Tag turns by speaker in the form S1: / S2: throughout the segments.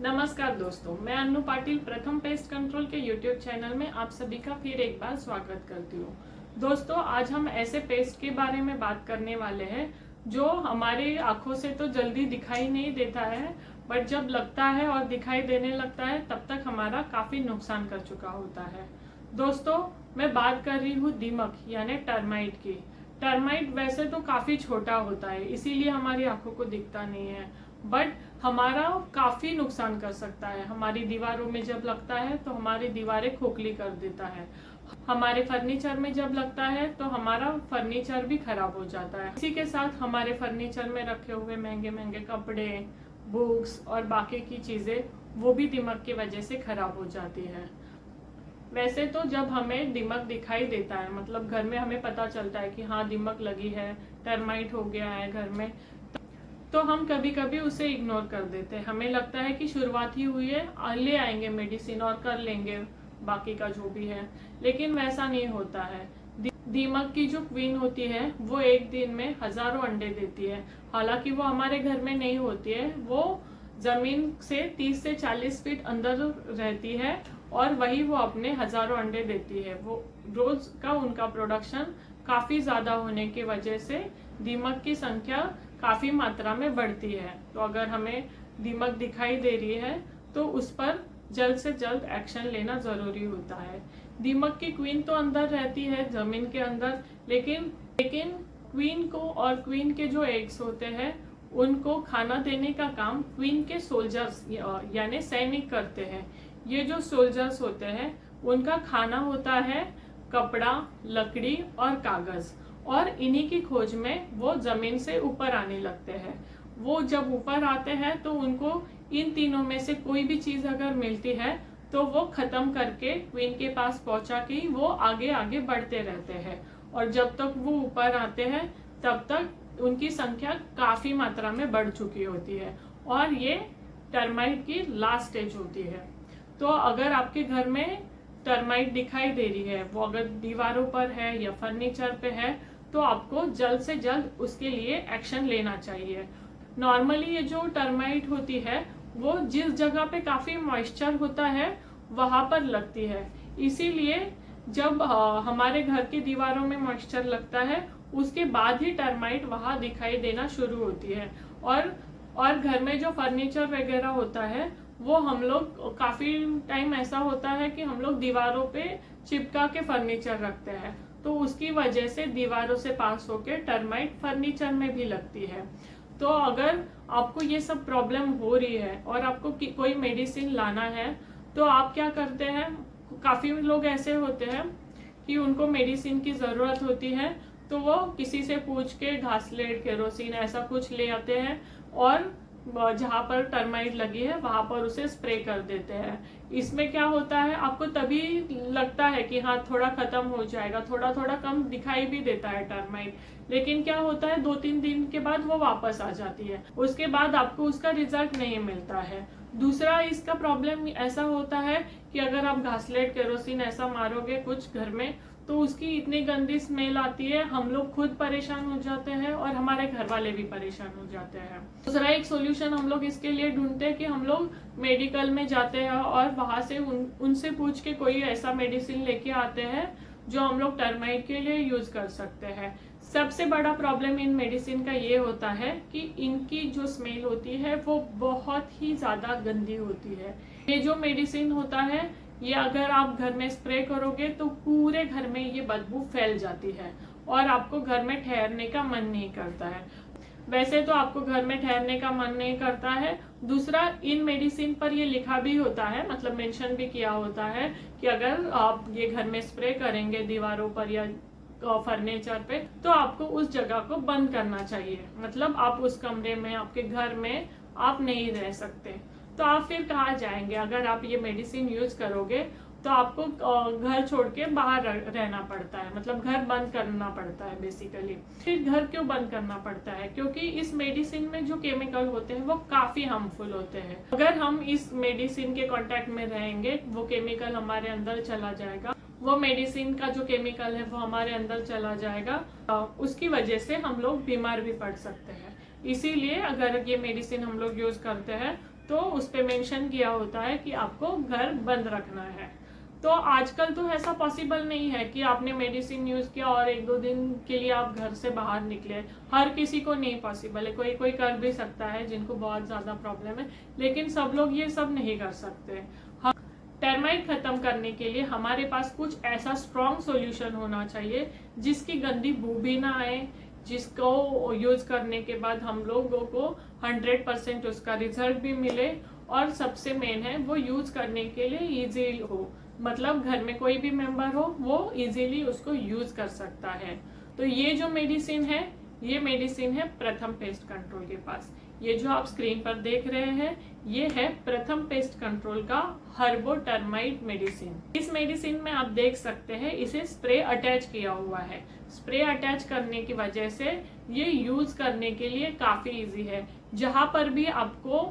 S1: नमस्कार दोस्तों, मैं अन्नू पाटिल प्रथम पेस्ट कंट्रोल के यूट्यूब चैनल में आप सभी का फिर एक बार स्वागत करती हूँ। दोस्तों, आज हम ऐसे पेस्ट के बारे में बात करने वाले हैं जो हमारी आंखों से तो जल्दी दिखाई नहीं देता है, बट जब लगता है और दिखाई देने लगता है तब तक हमारा काफी नुकसान कर चुका होता है। दोस्तों, मैं बात कर रही हूँ दीमक यानी टर्माइट की। टर्माइट वैसे तो काफी छोटा होता है, इसीलिए हमारी आंखों को दिखता नहीं है, बट हमारा काफी नुकसान कर सकता है। हमारी दीवारों में जब लगता है तो हमारी दीवारें खोखली कर देता है। हमारे फर्नीचर में जब लगता है तो हमारा फर्नीचर भी खराब हो जाता है। इसी के साथ हमारे फर्नीचर में रखे हुए महंगे महंगे कपड़े, बुक्स और बाकी की चीजें वो भी दीमक की वजह से खराब हो जाती है। वैसे तो जब हमें दीमक दिखाई देता है, मतलब घर में हमें पता चलता है कि हाँ दीमक लगी है, टर्माइट हो गया है घर में, तो हम कभी कभी उसे इग्नोर कर देते हैं। हमें लगता है कि शुरुआत ही हुई है, ले आएंगे मेडिसिन और कर लेंगे बाकी का जो भी है, लेकिन वैसा नहीं होता है। दीमक की जो क्वीन होती है वो एक दिन में हजारों अंडे देती है। हालांकि वो हमारे घर में नहीं होती है, वो जमीन से 30 से 40 फीट अंदर रहती है और वही वो अपने हजारों अंडे देती है। वो रोज का उनका प्रोडक्शन काफी ज्यादा होने की वजह से दीमक की संख्या काफी मात्रा में बढ़ती है। तो अगर हमें दीमक दिखाई दे रही है तो उस पर जल्द से जल्द एक्शन लेना जरूरी होता है। दीमक की क्वीन तो अंदर रहती है जमीन के अंदर, लेकिन क्वीन को और क्वीन के जो एग्स होते हैं उनको खाना देने का काम क्वीन के सोल्जर्स यानी सैनिक करते हैं। ये जो सोल्जर्स होते हैं उनका खाना होता है कपड़ा, लकड़ी और कागज, और इन्हीं की खोज में वो जमीन से ऊपर आने लगते हैं। वो जब ऊपर आते हैं तो उनको इन तीनों में से कोई भी चीज अगर मिलती है तो वो खत्म करके क्वीन के पास पहुंचा के वो आगे आगे बढ़ते रहते हैं, और जब तक वो ऊपर आते हैं तब तक उनकी संख्या काफी मात्रा में बढ़ चुकी होती है, और ये टर्माइट की लास्ट स्टेज होती है। तो अगर आपके घर में टर्माइट दिखाई दे रही है, वो अगर दीवारों पर है या फर्नीचर पे है, तो आपको जल्द से जल्द उसके लिए एक्शन लेना चाहिए। नॉर्मली ये जो टर्माइट होती है वो जिस जगह पे काफी मॉइस्चर होता है वहां पर लगती है। इसीलिए जब हमारे घर की दीवारों में मॉइस्चर लगता है उसके बाद ही टर्माइट वहां दिखाई देना शुरू होती है। और घर में जो फर्नीचर वगैरह होता है वो हम लोग काफी टाइम ऐसा होता है कि हम लोग दीवारों पे चिपका के फर्नीचर रखते हैं, तो उसकी वजह से दीवारों से पास होके टर्माइट फर्नीचर में भी लगती है। तो अगर आपको ये सब प्रॉब्लम हो रही है और आपको कोई मेडिसिन लाना है तो आप क्या करते हैं, काफी लोग ऐसे होते हैं कि उनको मेडिसिन की जरूरत होती है तो वो किसी से पूछ के घासलेट, केरोसिन ऐसा कुछ ले आते हैं और जहां पर टर्माइट लगी है वहां पर उसे स्प्रे कर देते हैं। इसमें क्या होता है, आपको तभी लगता है कि हाँ थोड़ा खत्म हो जाएगा, थोड़ा थोड़ा कम दिखाई भी देता है टर्माइट, लेकिन क्या होता है 2-3 दिन के बाद वो वापस आ जाती है, उसके बाद आपको उसका रिजल्ट नहीं मिलता है। दूसरा इसका प्रॉब्लम ऐसा होता है कि अगर आप घासलेट, केरोसिन ऐसा मारोगे कुछ घर में तो उसकी इतनी गंदी स्मेल आती है, हम लोग खुद परेशान हो जाते हैं और हमारे घर वाले भी परेशान हो जाते हैं। दूसरा एक सोल्यूशन हम लोग इसके लिए ढूंढते हैं कि हम लोग मेडिकल में जाते हैं और वहां से उनसे पूछ के कोई ऐसा मेडिसिन लेके आते हैं जो हम लोग टर्माइट के लिए यूज कर सकते हैं। सबसे बड़ा प्रॉब्लम इन मेडिसिन का ये होता है कि इनकी जो स्मेल होती है वो बहुत ही ज्यादा गंदी होती है। ये जो मेडिसिन होता है ये अगर आप घर में स्प्रे करोगे तो पूरे घर में ये बदबू फैल जाती है और आपको घर में ठहरने का मन नहीं करता है। वैसे तो आपको घर में ठहरने का मन नहीं करता है। दूसरा, इन मेडिसिन पर ये लिखा भी होता है, मतलब मेंशन भी किया होता है कि अगर आप ये घर में स्प्रे करेंगे दीवारों पर या फर्नीचर पे तो आपको उस जगह को बंद करना चाहिए, मतलब आप उस कमरे में, आपके घर में आप नहीं रह सकते। तो आप फिर कहाँ जाएंगे? अगर आप ये मेडिसिन यूज करोगे तो आपको घर छोड़ के बाहर रहना पड़ता है, मतलब घर बंद करना पड़ता है बेसिकली। फिर घर क्यों बंद करना पड़ता है? क्योंकि इस मेडिसिन में जो केमिकल होते हैं वो काफी हार्मफुल होते हैं। अगर हम इस मेडिसिन के कांटेक्ट में रहेंगे वो केमिकल हमारे अंदर चला जाएगा, वो मेडिसिन का जो केमिकल है वो हमारे अंदर चला जाएगा, उसकी वजह से हम लोग बीमार भी पड़ सकते हैं। इसीलिए अगर ये मेडिसिन हम लोग यूज करते हैं तो उस पे मेंशन किया होता है कि आपको घर बंद रखना है। तो आजकल तो ऐसा पॉसिबल नहीं है कि आपने मेडिसिन यूज किया और 1-2 दिन के लिए आप घर से बाहर निकले। हर किसी को नहीं पॉसिबल है, कोई कोई कर भी सकता है जिनको बहुत ज्यादा प्रॉब्लम है, लेकिन सब लोग ये सब नहीं कर सकते। टर्माइट खत्म करने के लिए हमारे पास कुछ ऐसा स्ट्रॉन्ग सॉल्यूशन होना चाहिए जिसकी गंदी बू भी ना आए, जिसको यूज करने के बाद हम लोगों को 100% उसका रिजल्ट भी मिले, और सबसे मेन है वो यूज करने के लिए इजी हो, मतलब घर में कोई भी मेंबर हो वो इजीली उसको यूज कर सकता है। तो ये जो मेडिसिन है, ये मेडिसिन है प्रथम पेस्ट कंट्रोल के पास। ये जो आप स्क्रीन पर देख रहे हैं ये है प्रथम पेस्ट कंट्रोल का हर्बो टर्माइट मेडिसिन। इस मेडिसिन में आप देख सकते हैं इसे स्प्रे अटैच किया हुआ है। स्प्रे अटैच करने की वजह से ये यूज करने के लिए काफी इजी है। जहां पर भी आपको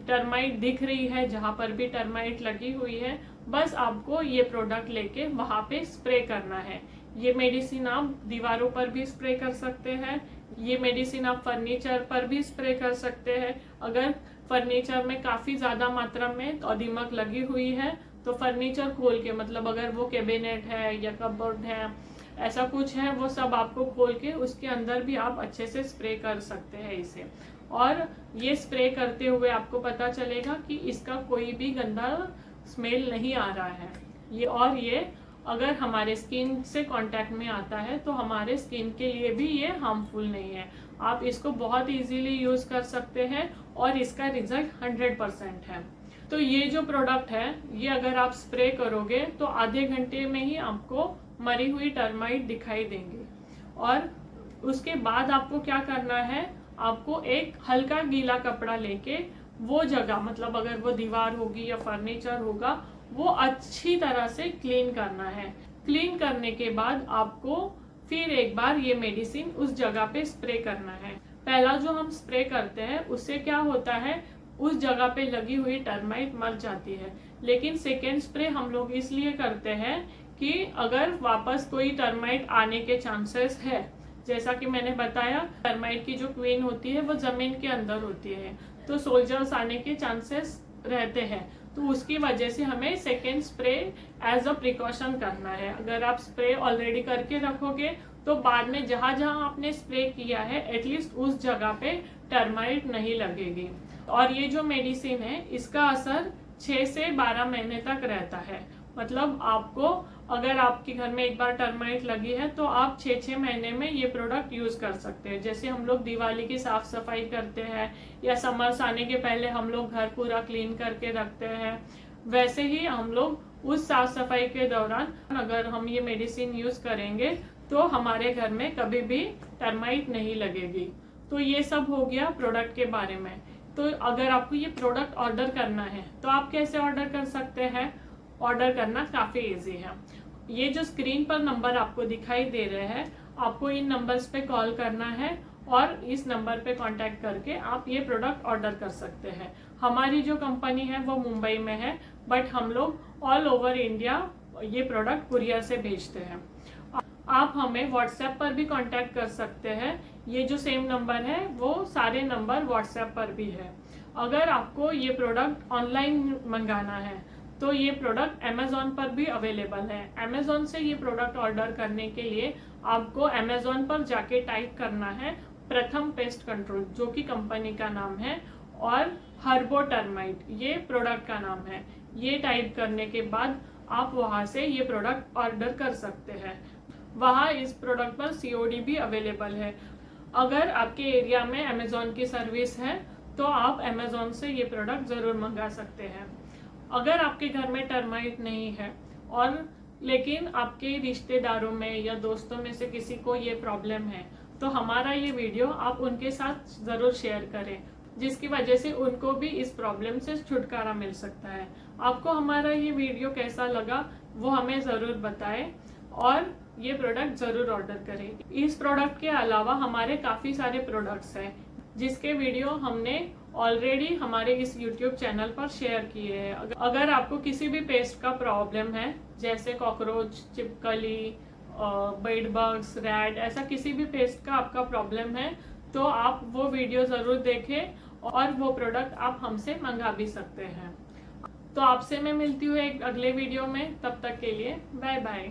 S1: टर्माइट दिख रही है, जहां पर भी टर्माइट लगी हुई है, बस आपको ये प्रोडक्ट लेके वहां पे स्प्रे करना है। ये मेडिसिन आप दीवारों पर भी स्प्रे कर सकते हैं, ये मेडिसिन आप फर्नीचर पर भी स्प्रे कर सकते हैं। अगर फर्नीचर में काफी ज्यादा मात्रा में दीमक लगी हुई है तो फर्नीचर खोल के, मतलब अगर वो कैबिनेट है या कपबोर्ड है, ऐसा कुछ है, वो सब आपको खोल के उसके अंदर भी आप अच्छे से स्प्रे कर सकते हैं इसे। और ये स्प्रे करते हुए आपको पता चलेगा कि इसका कोई भी गंदा स्मेल नहीं आ रहा है। ये अगर हमारे स्किन से कांटेक्ट में आता है तो हमारे स्किन के लिए भी ये हार्मफुल नहीं है। आप इसको बहुत इजीली यूज कर सकते हैं और इसका रिजल्ट 100% है। तो ये जो प्रोडक्ट है ये अगर आप स्प्रे करोगे तो आधे घंटे में ही आपको मरी हुई टर्माइट दिखाई देंगे। और उसके बाद आपको क्या करना है, आपको एक हल्का गीला कपड़ा लेके वो जगह, मतलब अगर वो दीवार होगी या फर्नीचर होगा, वो अच्छी तरह से क्लीन करना है। क्लीन करने के बाद आपको फिर एक बार ये मेडिसिन उस जगह पे स्प्रे करना है। पहला जो हम स्प्रे करते हैं उससे क्या होता है, उस जगह पे लगी हुई टर्माइट मर जाती है। लेकिन सेकेंड स्प्रे हम लोग इसलिए करते हैं कि अगर वापस कोई टर्माइट आने के चांसेस है, जैसा कि मैंने बताया टर्माइट की जो क्वीन होती है वो जमीन के अंदर होती है, तो सोल्जर्स आने के चांसेस रहते हैं। तो उसकी वजह से हमें second spray as a precaution करना है। अगर आप स्प्रे ऑलरेडी करके रखोगे तो बाद में जहां जहां आपने स्प्रे किया है एटलीस्ट उस जगह पे टर्माइट नहीं लगेगी। और ये जो मेडिसिन है इसका असर 6 से 12 महीने तक रहता है। मतलब आपको अगर आपके घर में एक बार टर्माइट लगी है तो आप 6-6 महीने में ये प्रोडक्ट यूज कर सकते हैं। जैसे हम लोग दिवाली की साफ सफाई करते हैं या समर्स आने के पहले हम लोग घर पूरा क्लीन करके रखते हैं, वैसे ही हम लोग उस साफ सफाई के दौरान अगर हम ये मेडिसिन यूज करेंगे तो हमारे घर में कभी भी टर्माइट नहीं लगेगी। तो ये सब हो गया प्रोडक्ट के बारे में। तो अगर आपको ये प्रोडक्ट ऑर्डर करना है तो आप कैसे ऑर्डर कर सकते हैं, ऑर्डर करना काफी इजी है। ये जो स्क्रीन पर नंबर आपको दिखाई दे रहे हैं, आपको इन नंबर्स पे कॉल करना है और इस नंबर पे कांटेक्ट करके आप ये प्रोडक्ट ऑर्डर कर सकते हैं। हमारी जो कंपनी है वो मुंबई में है, बट हम लोग ऑल ओवर इंडिया ये प्रोडक्ट कुरियर से भेजते हैं। आप हमें व्हाट्सएप पर भी कांटेक्ट कर सकते हैं। ये जो सेम नंबर है वो सारे नंबर व्हाट्सएप पर भी है। अगर आपको ये प्रोडक्ट ऑनलाइन मंगाना है तो ये प्रोडक्ट अमेजोन पर भी अवेलेबल है। अमेजोन से ये प्रोडक्ट ऑर्डर करने के लिए आपको अमेजोन पर जाके टाइप करना है प्रथम पेस्ट कंट्रोल, जो कि कंपनी का नाम है, और हर्बो टर्माइट ये प्रोडक्ट का नाम है। ये टाइप करने के बाद आप वहां से ये प्रोडक्ट ऑर्डर कर सकते हैं। वहां इस प्रोडक्ट पर COD भी अवेलेबल है। अगर आपके एरिया में अमेजोन की सर्विस है तो आप अमेजोन से ये प्रोडक्ट जरूर मंगा सकते हैं। अगर आपके घर में टर्माइट नहीं है और लेकिन आपके रिश्तेदारों में या दोस्तों में से किसी को ये प्रॉब्लम है तो हमारा ये वीडियो आप उनके साथ जरूर शेयर करें, जिसकी वजह से उनको भी इस प्रॉब्लम से छुटकारा मिल सकता है। आपको हमारा ये वीडियो कैसा लगा वो हमें जरूर बताएं और ये प्रोडक्ट जरूर ऑर्डर करें। इस प्रोडक्ट के अलावा हमारे काफी सारे प्रोडक्ट्स हैं जिसके वीडियो हमने ऑलरेडी हमारे इस YouTube चैनल पर शेयर किए हैं। अगर आपको किसी भी पेस्ट का प्रॉब्लम है, जैसे कॉकरोच, छिपकली, बेड बग्स, रैट, ऐसा किसी भी पेस्ट का आपका प्रॉब्लम है तो आप वो वीडियो जरूर देखें और वो प्रोडक्ट आप हमसे मंगा भी सकते हैं। तो आपसे मैं मिलती हूँ एक अगले वीडियो में, तब तक के लिए बाय बाय।